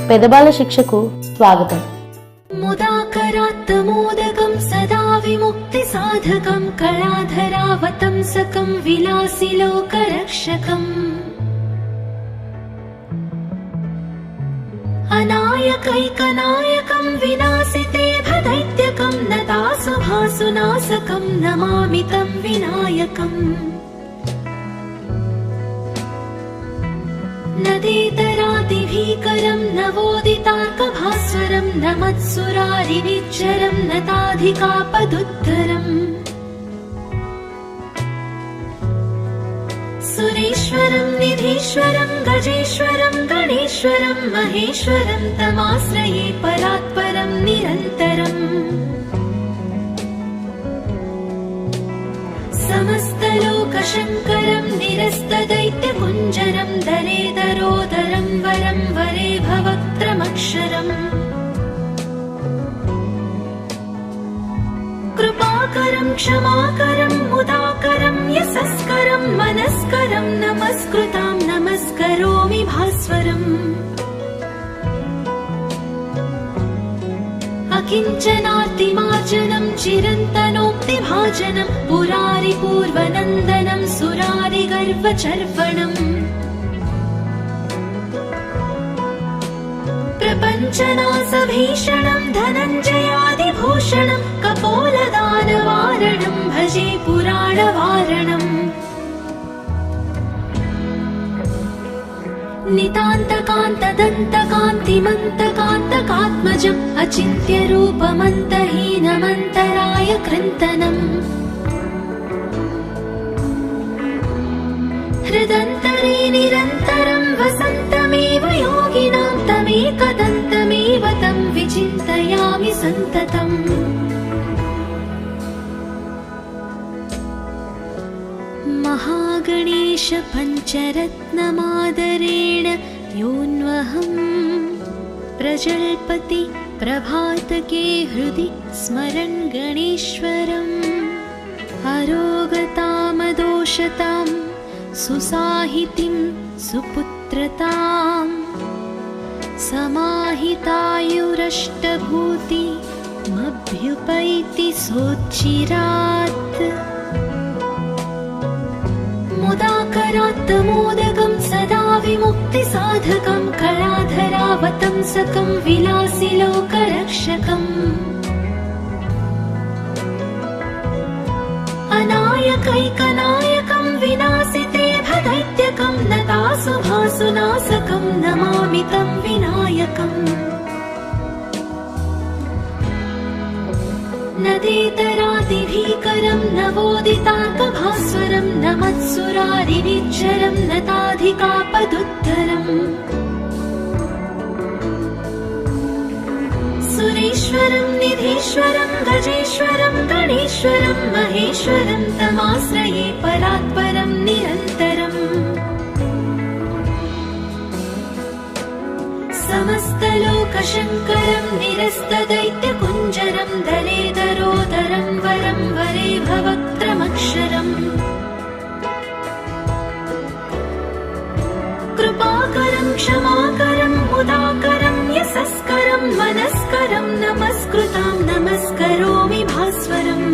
పెదబాల శిక్షకు స్వాగతం. ముదాకరాత్తమోదకం సదా విముక్తి సాధకం కళాధరావతంసకం విలాసి లోకరక్షకం అనాయకైకనాయకం వినాశితే భదైత్యకం నతాసుభాసునాశకం నమామి తం వినాయకం నదేతరాదిభీకరం నవోదితార్కభాస్వరం నమత్సురారినిచ్చరం నతాధికాపదుద్ధరం సురేశ్వరం నిధీశ్వరం గజేశ్వరం గణేశ్వరం మహేశ్వరం తమాశ్రయే పరాత్పరం నిరంతరం సమస్తలోకశంకరం నిరస్తదైత్యకుంజరం దరేదరోదరం వరం వరే భవక్త్రమక్షరం కృపాకరం క్షమాకరం ముదాకరం యశస్కరం మనస్కరం నమస్కృతాం నమస్కరోమి భాస్వరం అకించనార్తిమార్జనం చిరంతనోక్తిభాజనం పురారి పూర్వనందనం సురారి గర్వచర్వణం ప్రపంచనాశభీషణం ధనంజయాదిభూషణం కపోలదానవారణం భజే పురాణవారణం నితాంతకాంతదంతకాంతిమంతకాంతకాత్మజం అచింత్యరూపమంతహీనమంతరాయ కృంతనం హృదంతరే నిరంతరం వసంతమేవ యోగినాం తమేకదంతమేవ తం విచింతయామి సంతతం महागणेश पञ्चरत्नमादरेण योऽन्वहं प्रजल्पति प्रभातके हृदि स्मरन् गणेश्वरम् अरोगतामदोषतां सुसाहितिं सुपुत्रतां समाहितायुरष्टभूति मभ्युपैति सोच्चिरात् मुदाकरात्तमोदकं सदा विमुक्ति साधकं कलाधरावतंसकं विलासी लोकरक्षकम् अनायकैकनायकं विनाशिते भदैत्यकं नतासुभासुनाशकं नमामि तं विनायकम् नदेतरादिभीकरं नवोदितार्कभास्वरं नमत्सुरारिनिच्चरं नताधिकापदुद्धरम् सुरेश्वरं निधीश्वरं गजेश्वरं गणेश्वरं महेश्वरं तमाश्रये परात्परं निरन्तरम् समस्तलोकशङ्करं निरस्तदैत्यकुञ्जरं दलेदरोदरं वरं वरे भवक्त्रमक्षरम् कृपाकरं क्षमाकरं मुदाकरं यशस्करं मनस्करं नमस्कृतां नमस्करोमि भास्वरम्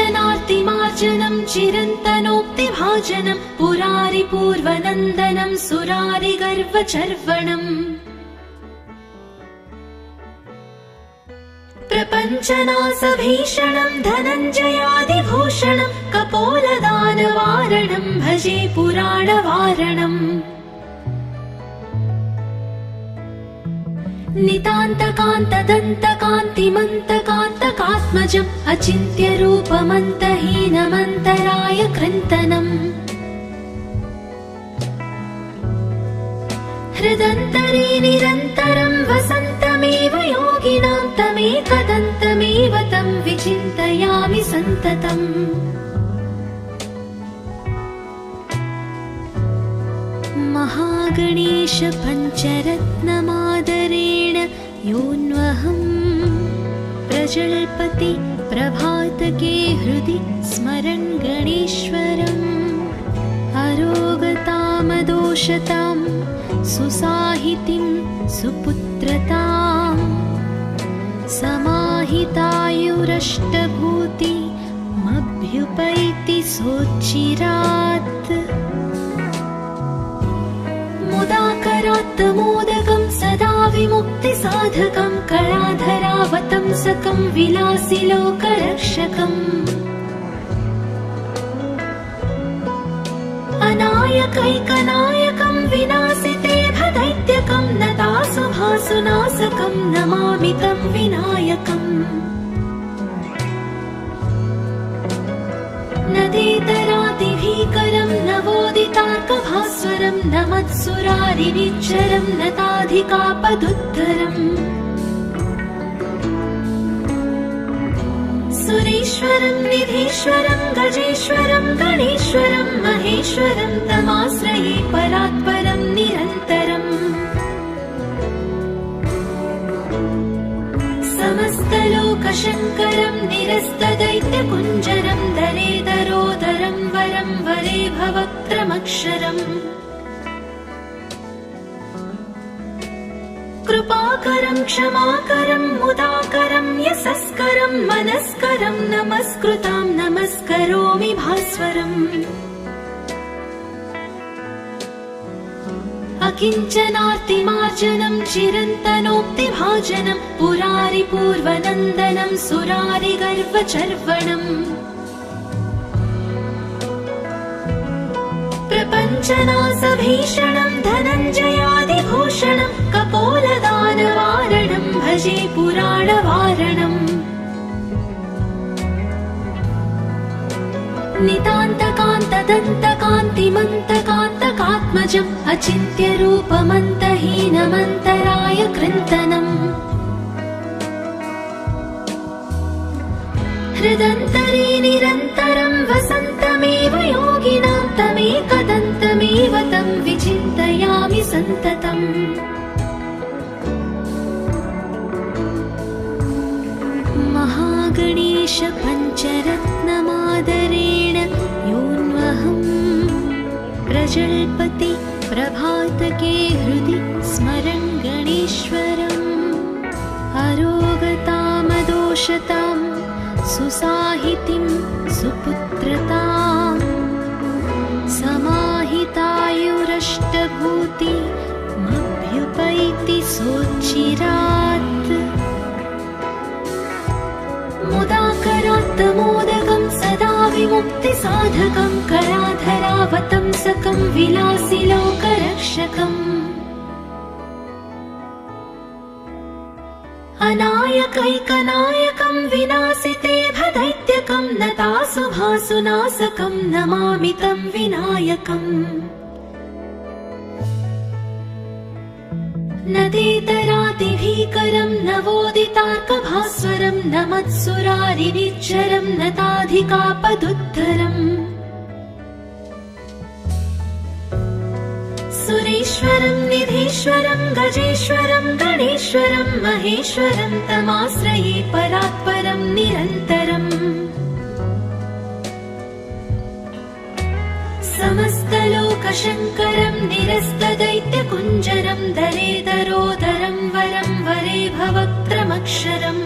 अकिञ्चनार्तिमार्जनं चिरन्तनोक्तिभाजनं पुरारि पूर्वनन्दनं सुरारि गर्वचर्वणम् प्रपञ्चनाशभीषणं धनञ्जयादिभूषणं कपोलदानवारणं भजे पुराणवारणम् नितान्तकान्तदन्तकान्तिमन्तकान्तकात्मजम् अचिन्त्यरूपमन्तहीनमन्तराय कृन्तनम् हृदन्तरे निरन्तरं वसन्तमेव योगिनां तमेकदन्तमेव तं विचिन्तयामि सन्ततम् महागणेश पञ्चरत्नमादरेण योऽन्वहं प्रजल्पति प्रभातके हृदि स्मरन् गणेश्वरम् अरोगताम महागणेशपञ्चरत्नमादोषतां सुसाहितिं सुपुत्रताम् समाहितायुरष्टभूतिमभ्युपैति सोच्चिरात् मुदाकरात्तमोदकं सदा विमुक्तिसाधकं कलाधरावतंसकं विलासिलोकरक्षकम् अनायकैकनायकं विनाशिते भदैत्यकं नतासुभासुनाशकं नमामि तं विनायकम् नदेतरातिभीकरं नवोदितार्कभास्वरं नमत्सुरारिनिच्चरं नताधिकापदुद्धरम् सुरेश्वरं निधीश्वरं गजेश्वरं गणेश्वरं महेश्वरं तमाश्रये परात्परं निरन्तरम् समस्तलोकशङ्करं निरस्तदैत्यकुञ्जरं दरेदरोदरं वरं वरे भवक्त्रमक्षरम् कृपाकरं क्षमाकरं मुदाकरं यशस्करं मनस्करं नमस्कृतां नमस्करोमि भास्वरम् अकिञ्चनार्तिमार्जनं चिरन्तनोक्तिभाजनं पुरारिपूर्वनन्दनं सुरारिगर्वचर्वणम् प्रपञ्चनाशभीषणं धनञ्जयादिभूषणं कपोलदानवारणं भजे पुराणवारणम् नितान्तकान्तदन्तकान्तिमन्तकान्तकात्मजम् अचिन्त्यरूपमन्तहीनमन्तराय कृन्तनम् हृदन्तरे निरन्तरं वसन्तमेव योगिनां तमेकदन्तमेव तं विचिन्तयामि सन्ततम् महागणेशपञ्चरत्नमादरेण योऽन्वहम् प्रजल्पति प्रभातके हृदि स्मरन् गणेश्वरम् अरोगतामदोषतां सुसाहितिं सुपुत्रताम् समाहितायुरष्टभूतिमभ्युपैति सोच्चिरात् मुदाकरात्तमोदकं सदा विमुक्तिसाधकं कलाधरावतंसकं विलासिलोकरक्षकम् अनायकैकनायकं विनाशिते भदैत्यकं नतासुभासुनाशकं नमामि तं विनायकम् नदेतरातिभीकरं नवोदितार्कभास्वरं नमत्सुरारिनिच्चरं नताधिकापदुद्धरम् सुरेश्वरं निधीश्वरं गजेश्वरं गणेश्वरं महेश्वरं तमाश्रये परात्परं निरन्तरम् समस्तलोकशङ्करं निरस्तदैत्यकुञ्जरं दरेदरोदरं वरं वरे भवक्त्रमक्षरम्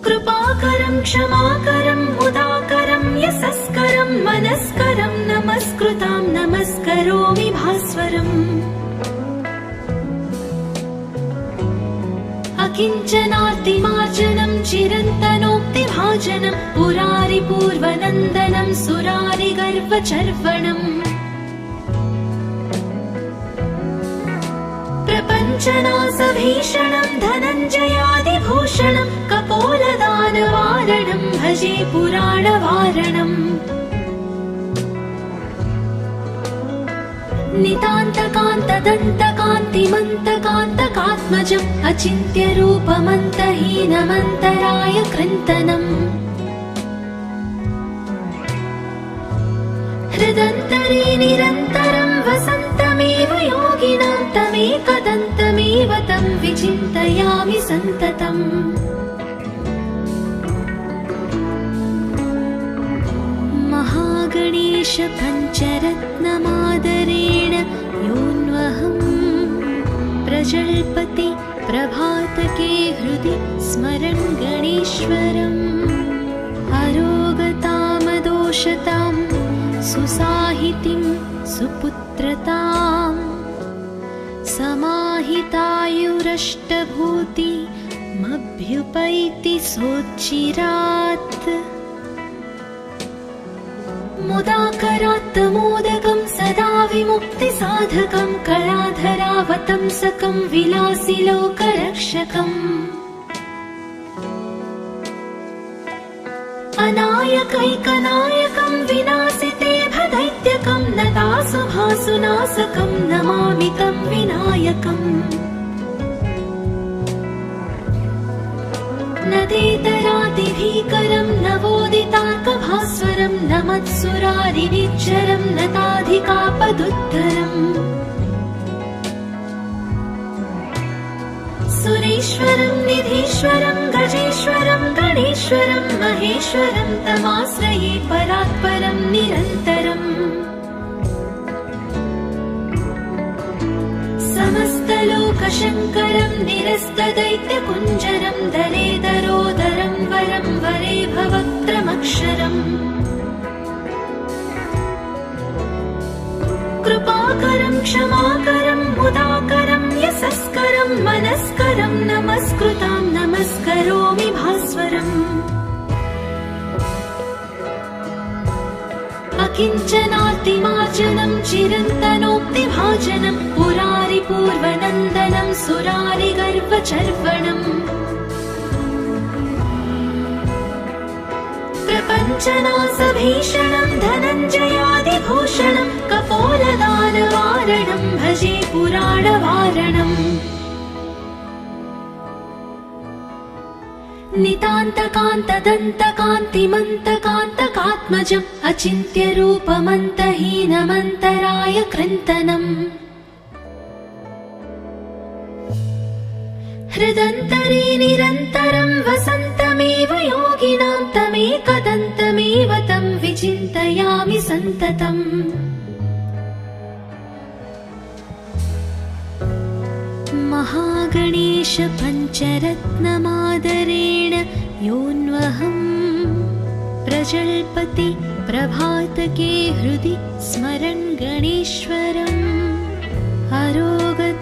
कृपाकरं क्षमाकरं मुदाकरं यशस्करं मनस्करं नमस्कृतां नमस्करोमि भास्वरम् अकिञ्चनार्तिमार्जनं चिरन्तनोक्तिभाजनं पुरारिपूर्वनन्दनं सुरारिगर्वचर्वणम् प्रपञ्चनाशभीषणं धनञ्जयादिभूषणं कपोलदानवारणं भजे पुराणवारणम् नितान्तकान्तदन्तकान्तिमन्तकान्तकात्मजम् अचिन्त्यरूपमन्तहीनमन्तराय कृन्तनम् हृदन्तरे निरन्तरं वसन्तमेव योगिनां तमेकदन्तमेव तं विचिन्तयामि सन्ततम् महागणेश पञ्चरत्नमादरेण योऽन्वहम् प्रजल्पति प्रभातके हृदि स्मरन् गणेश्वरम् अरोगतामदोषतां सुसाहितिं सुपुत्रताम् समाहितायुरष्टभूतिमभ्युपैति सोच्चिरात् मुदाकरात् मोदकं सदा विमुक्तिसाधकं कलाधरावतंसकं विलासिलोकरक्षकम् अनायकैकनायकं विनाशिते भदैत्यकं नतासुभासुनाशकं नमामि तं विनायकम् नदेतरादिभीकरं नवोदितार्कभास्वरं नमत्सुरारिनिच्चरं नताधिकापदुद्धरम् सुरेश्वरं निधीश्वरं गजेश्वरं गणेश्वरं महेश्वरं तमाश्रये परात्परं निरन्तरम् समस्तलोकशङ्करं निरस्तदैत्यकुञ्जरं दरेदरोदरं वरं वरे भवक्त्रमक्षरम् कृपाकरं क्षमाकरं मुदाकरं यशस्करं मनस्करं नमस्कृतां नमस्करोमि भास्वरम् अकिञ्चनार्तिमार्जनं चिरन्तनोक्तिभाजनं पुरारिपूर्वनन्दनं सुरारिगर्वचर्वणम् प्रपञ्चनासभीषणं धनञ्जयादिभूषणं कपोलदानवारणं भजे पुराणवारणम् नितान्तकान्तदन्तकान्तिमन्तकान्तकात्मजम् अचिन्त्यरूपमन्तहीनमन्तराय कृन्तनम् हृदन्तरे निरन्तरं वसन्तमेव योगिनां तमेकदन्तमेव तं विचिन्तयामि सन्ततम् महागणेश पञ्चरत्नमादरेण योऽन्वहम् प्रजल्पति प्रभातके हृदि स्मरन् गणेश्वरम् अरोगतामदोषतां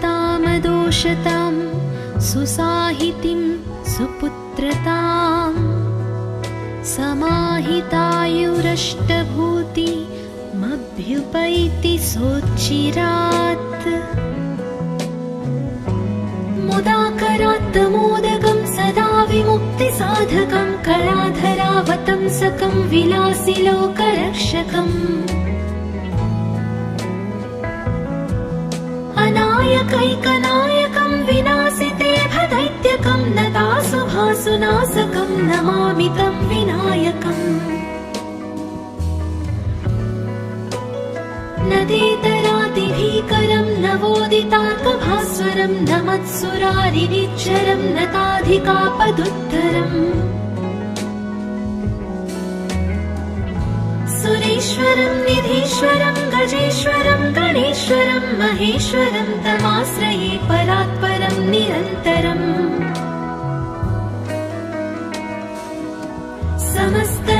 सुसाहितिं सुपुत्रताम् समाहितायुरष्टभूतिमभ्युपैति सोच्चिरात् मुदाकरात् मोदकं सदा विमुक्तिसाधकं कलाधरावतंसकं विलासिलोकरक्षकम् अनायकैकनायकं विनाशिते भदैत्यकं नतासुभासुनाशकं नमामि तं विनायकम् नदेतरादिभीकरं नवोदितार्कभास्वरं नमत्सुरारिनिच्चरं नताधिकापदुद्धरम् सुरेश्वरं निधीश्वरं गजेश्वरं गणेश्वरं महेश्वरं तमाश्रये परात्परं निरन्तरम्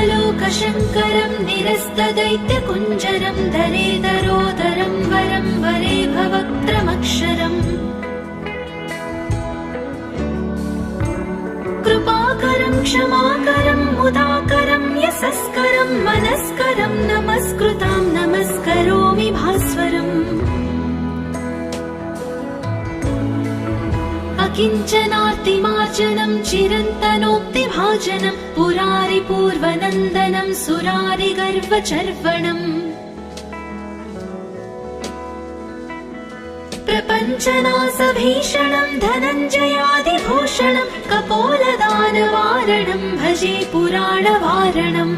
समस्तलोकशङ्करं निरस्तदैत्यकुञ्जरं दरेदरोदरं वरं वरे भवक्त्रमक्षरम् कृपाकरं क्षमाकरं मुदाकरं यशस्करं मनस्करं नमस्कृतां नमस्करोमि भास्वरम् अकिञ्चनार्तिमार्जनं चिरन्तनोक्तिभाजनं पुरारिपूर्वनन्दनं सुरारिगर्वचर्वणम् प्रपञ्चनासभीषणं धनञ्जयादिभूषणं कपोलदानवारणं भजे पुराणवारणम्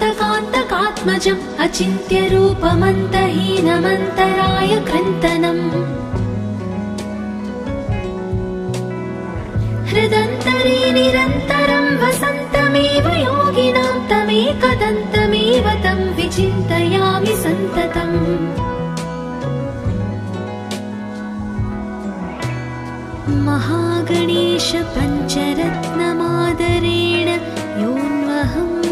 नितान्तकान्तदन्तकान्तिमन्तकान्तकात्मजम् अचिन्त्यरूपमन्तहीनमन्तराय कृन्तनम् हृदन्तरे निरन्तरं वसन्तमेव योगिनां तमेकदन्तमेव तं विचिन्तयामि सन्ततम्। महागणेश पञ्चरत्नमादरेण योऽन्वहम्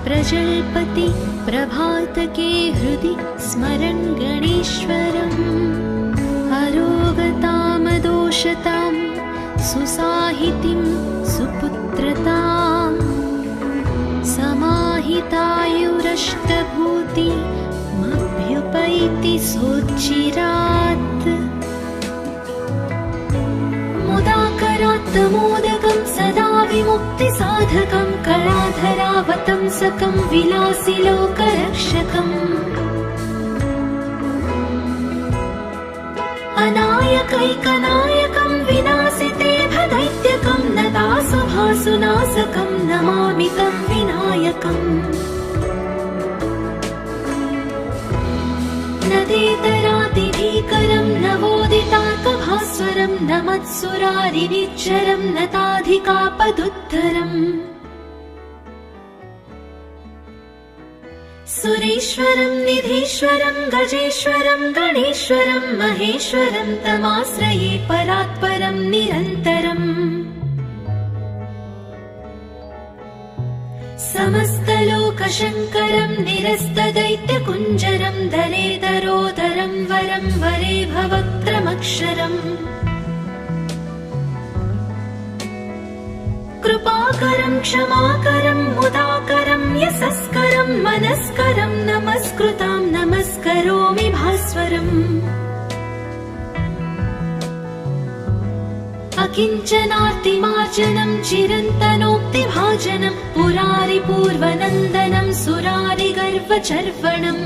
प्रजल्पति प्रभातके हृदि स्मरन् गणेश्वरम्। अरोगतामदोषतां सुसाहितिं सुपुत्रताम् समाहितायुरष्टभूतिमभ्युपैति सोच्चिरात्। मुदाकरात्तमोदकं सदा विमुक्तिसाधकं कलाधरावतंसकं विलासिलोकरक्षकम्। अनायकैकनायकं विनाशिते भदैत्यकं नतासुभासुनाशकं नमामि तं विनायकम्। नदेतरातिभीकरं नवोदितार्कभास्वरं नमत्सुरारिनिच्चरं नताधिकापदुद्धरम्। सुरेश्वरं निधीश्वरं गजेश्वरं गणेश्वरं महेश्वरं तमाश्रये परात्परं निरन्तरम्। समस्तलोकशङ्करं निरस्तदैत्यकुञ्जरं दलेदरोदरं वरं वरे भवक्त्रमक्षरम्। कृपाकरं क्षमाकरं मुदाकरं यशस्करं मनस्करं नमस्कृतां नमस्करोमि भास्वरम्। अकिञ्चनार्तिमार्जनं चिरन्तनोक्तिभाजनं पुरारिपूर्वनन्दनं सुरारिगर्वचर्वणम्।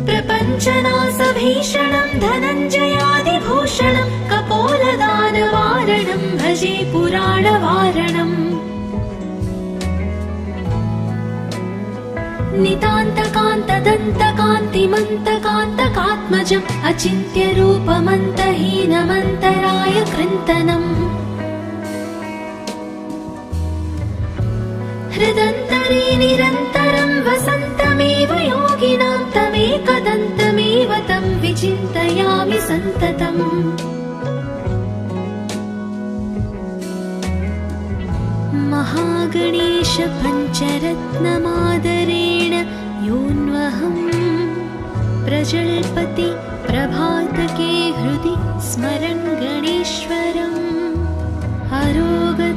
प्रपञ्चनाशभीषणं धनञ्जयादिभूषणं कपोलदानवारणं भजे पुराणवारणम्। नितान्तकान्तदन्तकान्तिमन्तकान्तकात्मजम् अचिन्त्यरूपमन्तहीनमन्तराय कृन्तनम्। हृदन्तरे निरन्तरं वसन्तमेव योगिनां तमेकदन्तमेव तं विचिन्तयामि सन्ततम्। महागणेश पञ्चरत्नमादरेण योऽन्वहम् प्रजल्पति प्रभातके हृदि स्मरन् गणेश्वरम्। अरोगतामदोषतां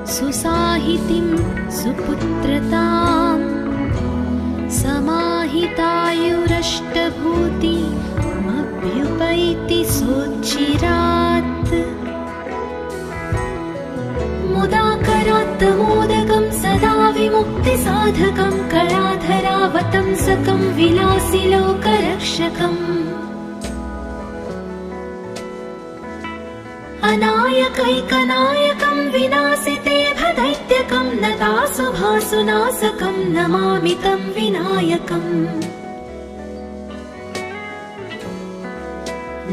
सुसाहितिं सुपुत्रताम् समाहितायुरष्टभूतिमभ्युपैति सोच्चिरात्। मुदाकरात्तमोदकं सदा विमुक्तिसाधकं कलाधरावतंसकं विलासिलोकरक्षकम्। अनायकैकनायकं विनाशिते भदैत्यकं नतासुभासुनाशकं नमामि तं विनायकम्।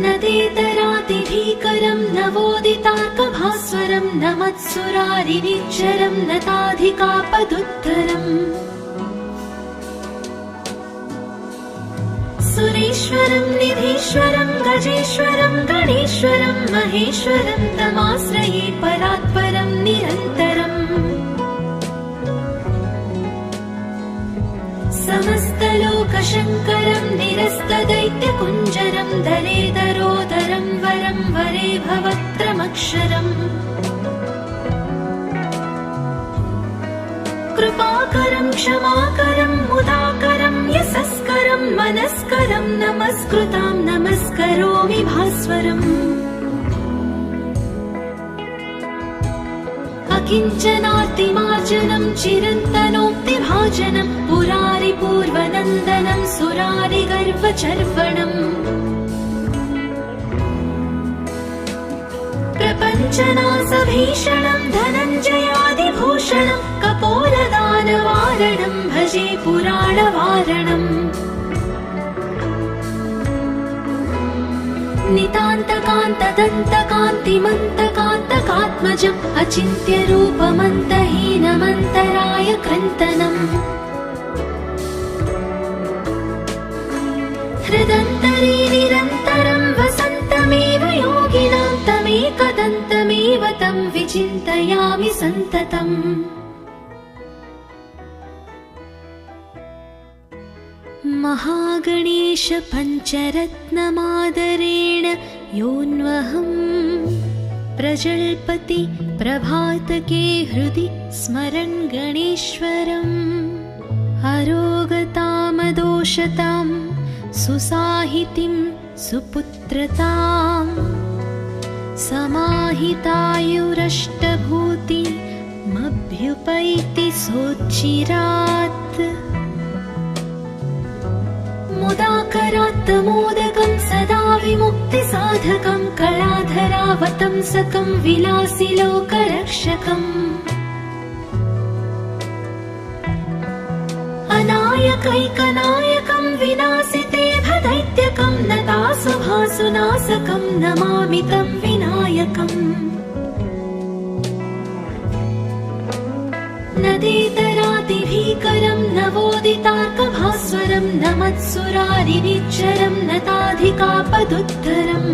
नदेतरातिभीकरं नवोदितार्कभास्वरं नमत्सुरारिनिच्चरं नताधिकापदुद्धरम्। सुरेश्वरं निधीश्वरं गजेश्वरं गणेश्वरं महेश्वरं तमाश्रये परात्परं निरन्तरम्। समस्तलोकशङ्करं निरस्तदैत्यकुञ्जरं दलेदरोदरं वरं वरे भवक्त्रमक्षरम्। कृपाकरं क्षमाकरं मुदाकरं यशस्करं मनस्करं नमस्कृतां नमस्करोमि भास्वरम्। अकिञ्चनार्तिमार्जनं चिरन्तनोक्तिभाजनं पुरारिपूर्वनन्दनं सुरारिगर्वचर्वणम्। प्रपञ्चनाशभीषणं धनञ्जयादिभूषणं कपोलदानवारणं भजे पुराणवारणम्। नितान्तकान्तदन्तकान्तिमन्तकान्तकात्मजम् अचिन्त्यरूपमन्तहीनमन्तराय कृन्तनम् हृदन्तरे निरन्तरं वसन्तमेव योगिनां तमेकदन्तमेव तं विचिन्तयामि सन्ततम् महागणेश पञ्चरत्नमादरेण योऽन्वहम् प्रजल्पति प्रभातके हृदि स्मरन् गणेश्वरम् अरोगतामदोषतां सुसाहितिं सुपुत्रताम् समाहितायुरष्टभूतिमभ्युपैति सोच्चिरात् मुदाकरात् मोदकं सदा विमुक्तिसाधकं कलाधरावतंसकं विलासिलोकरक्षकम् अनायकैकनायकं विनाशिते भदैत्यकं नतासुभासुनाशकं नमामि तं विनायकम् नदेतरादिभीकरं नवोदितार्कभास्वरं नमत्सुरारिनिच्चरं नताधिकापदुद्धरम्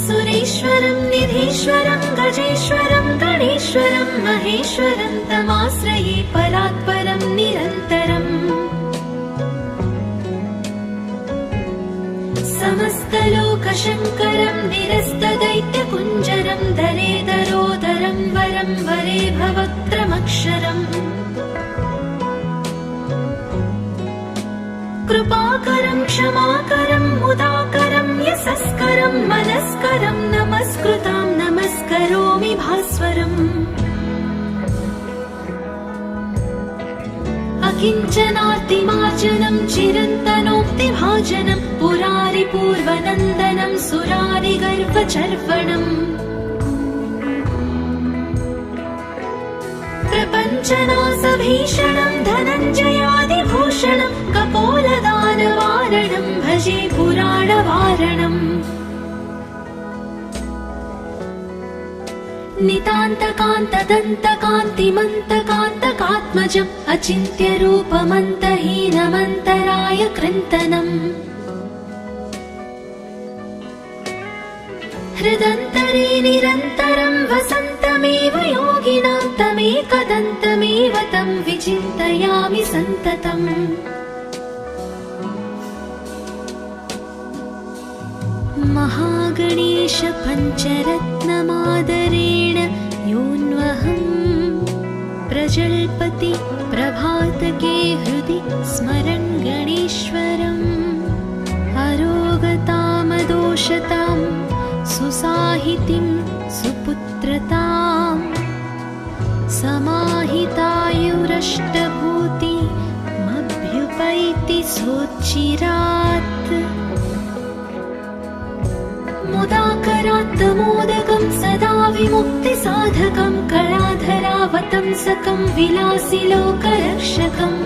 सुरेश्वरं निधीश्वरं गजेश्वरं गणेश्वरं महेश्वरं तमाश्रये परात्परं निरन्तरम् समस्तलोकशङ्करं निरस्तदैत्यकुञ्जरं दरेदरोदरं वरं वरे भवक्त्रमक्षरम् कृपाकरं क्षमाकरं मुदाकरं यशस्करं मनस्करं नमस्कृतां नमस्करोमि भास्वरम् अकिञ्चनार्तिमार्जनं चिरन्तनोक्तिभाजनं पुरारिपूर्वनन्दनं सुरारिगर्वचर्वणम् प्रपञ्चनाशभीषणं धनञ्जयादिभूषणं कपोलदानवारणं भजे पुराणवारणम् नितान्तकान्तदन्तकान्तिमन्तकान्तकात्मजम् अचिन्त्यरूपमन्तहीनमन्तराय कृन्तनम् हृदन्तरे निरन्तरं वसन्तमेव योगिनां तमेकदन्तमेव तं विचिन्तयामि सन्ततम् महागणेश पञ्चरत्नमादरेण योऽन्वहम् प्रजल्पति प्रभातके हृदि स्मरन् गणेश्वरम् अरोगतामदोषतां सुसाहितिं सुपुत्रताम् समाहितायुरष्टभूतिमभ्युपैति सोच्चिरात् मुदाकरात् मोदकं सदा विमुक्तिसाधकं कलाधरावतंसकं विलासिलोकरक्षकम्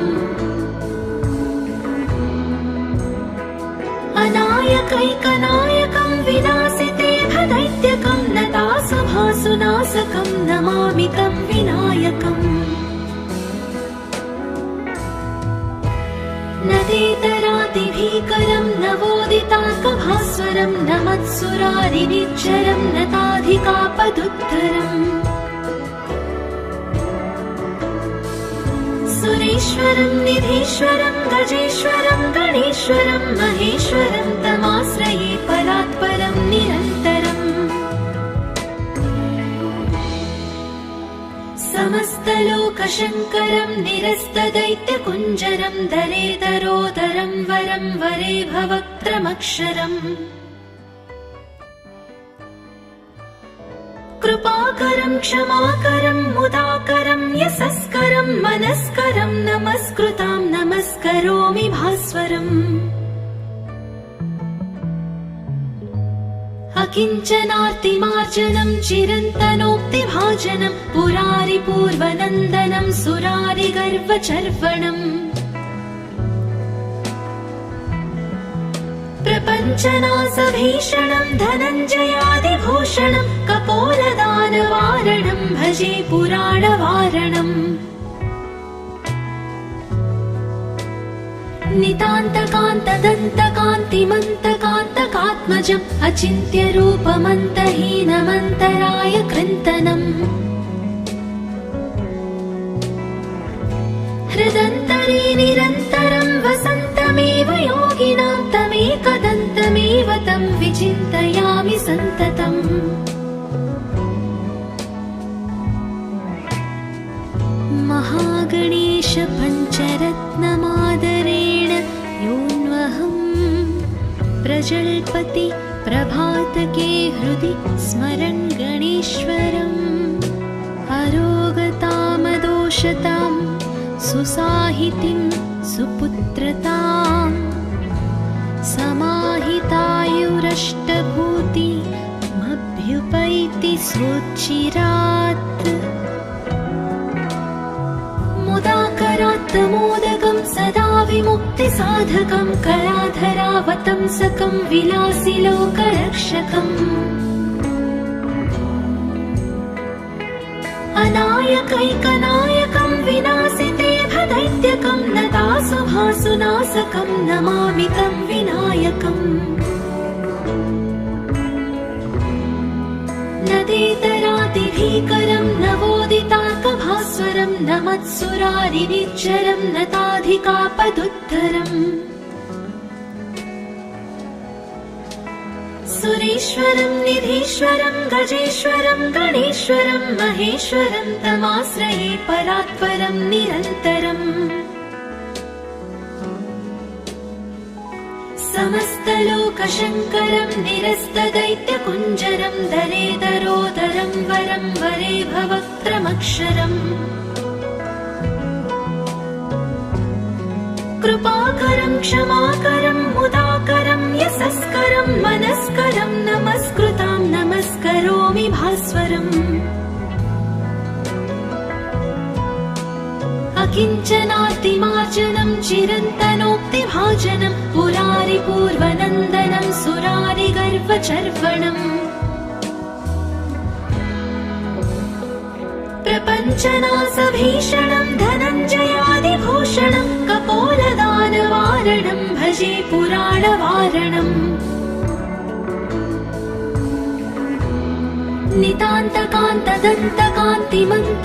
अनायकैकनायकं विनाशिते भदैत्यकं नतासुभासुनाशकं नमामि तं विनायकम् नदेतरादिभीकरं नवोदितार्कभास्वरं नमत्सुरारिनिच्चरं नताधिकापदुद्धरम् सुरेश्वरं निधीश्वरं गजेश्वरं गणेश्वरं महेश्वरं तमाश्रये परात्परं निरन्तरम् समस्तलोकशङ्करं निरस्तदैत्यकुञ्जरं दरेदरोदरं वरं वरे भवक्त्रमक्षरम् कृपाकरं क्षमाकरं मुदाकरं यशस्करं मनस्करं नमस्कृतां नमस्करोमि भास्वरम् अकिञ्चनार्तिमार्जनं चिरन्तनोक्तिभाजनं पुरारिपूर्वनन्दनं सुरारिगर्वचर्वणम् प्रपञ्चनासभीषणं धनञ्जयादिभूषणं कपोलदानवारणं भजे पुराणवारणम् नितान्तकान्तदन्तकान्तिमन्तकान्तकात्मजम् अचिन्त्यरूपमन्तहीनमन्तराय कृन्तनम् हृदन्तरे निरन्तरं वसन्तमेव योगिनां तमेकदन्तमेव तं विचिन्तयामि सन्ततम् महागणेश पञ्चरत्नमादरेण योऽन्वहं प्रजल्पति प्रभातके हृदि स्मरन् गणेश्वरम् अरोगतामदोषतां सुसाहितिं सुपुत्रतां समाहितायुरष्टभूतिमभ्युपैति सोच्चिरात् मुदाकरात् मोदकं सदा विमुक्तिसाधकं कलाधरावतंसकं विलासिलोकरक्षकम् अनायकैकनायकं विनाशिते भदैत्यकं नतासुभासुनाशकं नमामि तं विनायकम् नदेतरातिभीकरं नवोदितार्कभास्वरं नमत्सुरारिनिच्चरं नताधिकापदुद्धरम् सुरेश्वरं निधीश्वरं गजेश्वरं गणेश्वरं महेश्वरं तमाश्रये परात्परं निरन्तरम् समस्तलोकशङ्करं निरस्तदैत्यकुञ्जरं दरेदरोदरं वरं वरे भवक्त्रमक्षरम् कृपाकरं क्षमाकरं मुदाकरं यशस्करं मनस्करं नमस्कृतां नमस्करोमि भास्वरम् अकिञ्चनातिमार्जनं चिरन्तनोक्तिभाजनं पुरारिपूर्वनन्दनं सुरारिगर्वचर्वणम् प्रपञ्चनासभीषणं धनञ्जयादिभूषणं कपोलदानवारणं भजे पुराणवारणम्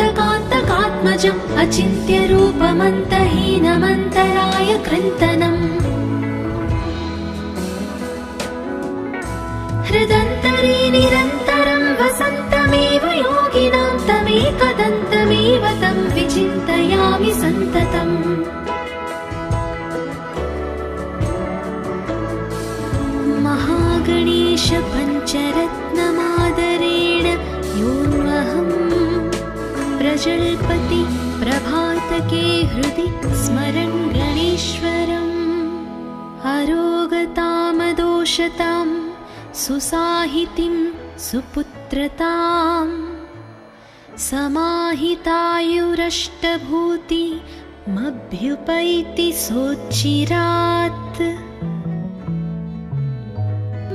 नितान्तकान्तदन्तकान्तिमन्तकान्तकात्मजम् अचिन्त्यरूपमन्तहीनमन्तराय कृन्तनम् हृदन्तरे निरन्तरं वसन्तमेव योगिनां तमेकदन्तमेव तं विचिन्तयामि सन्ततम् महागणेश पञ्चरत्नमादरेण योऽन्वहं प्रजल्पति प्रभातके हृदि स्मरन् गणेश्वरम् अरोगतामदोषतां सुसाहितिं सुपुत्रतां समाहितायुरष्टभूतिमभ्युपैति सोच्चिरात्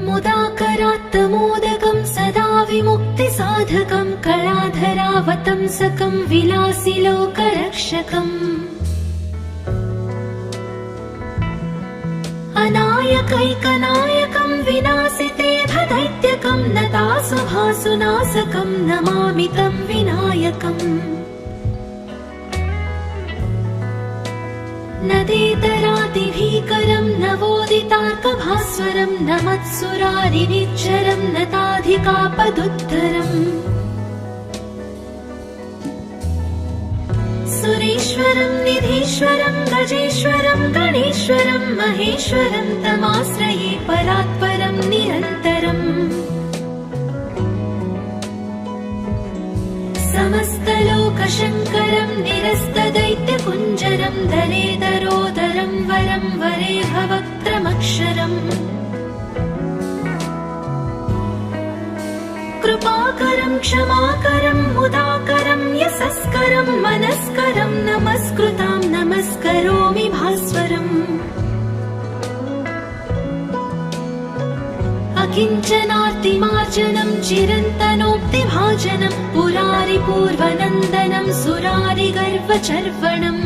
मुदाकरात् मोदकं सदा विमुक्तिसाधकं कलाधरावतंसकं विलासिलोकरक्षकम् अनायकैकनायकं विनाशिते भदैत्यकं नतासुभासुनाशकं नमामि तं विनायकम् नदेतरातिभीकरं नवोदितार्कभास्वरं नमत्सुरारिनिच्चरं नताधिकापदुद्धरम् सुरेश्वरं निधीश्वरं गजेश्वरं गणेश्वरं महेश्वरं तमाश्रये परात्परं निरन्तरम् समस्तलोकशङ्करं निरस्तदैत्यकुञ्जरं दरेदरोदरं वरं वरे भवक्त्रमक्षरम् कृपाकरं क्षमाकरं मुदाकरं यशस्करं मनस्करं नमस्कृतां नमस्करोमि भास्वरम् किञ्चनार्तिमार्जनं चिरन्तनोक्तिभाजनं पुरारिपूर्वनन्दनं सुरारिगर्वचर्वणम्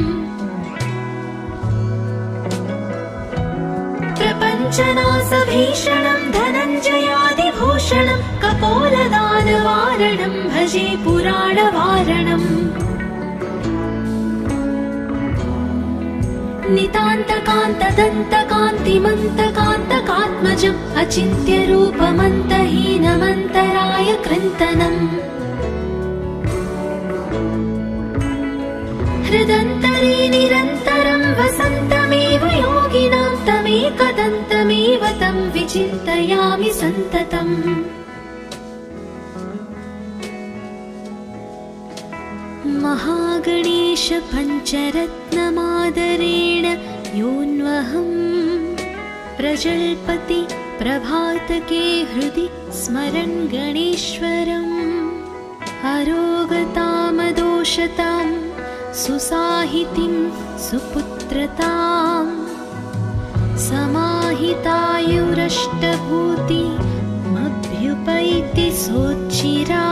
प्रपञ्चनासभीषणं धनञ्जयादिभूषणं कपोलदानवारणं भजे पुराणवारणम् नितान्तकान्तदन्तकान्तिमन्तकान्तकात्मजम् अचिन्त्यरूपमन्तहीनमन्तराय कृन्तनम् हृदन्तरे निरन्तरं वसन्तमेव योगिनां तमेकदन्तमेव तं विचिन्तयामि सन्ततम् महागणेश पञ्चरत्नमादरेण योऽन्वहं प्रजल्पति प्रभातके हृदि स्मरन् गणेश्वरम् अरोगतामदोषतां सुसाहितिं सुपुत्रतां समाहितायुरष्टभूतिमभ्युपैति सोच्चिरा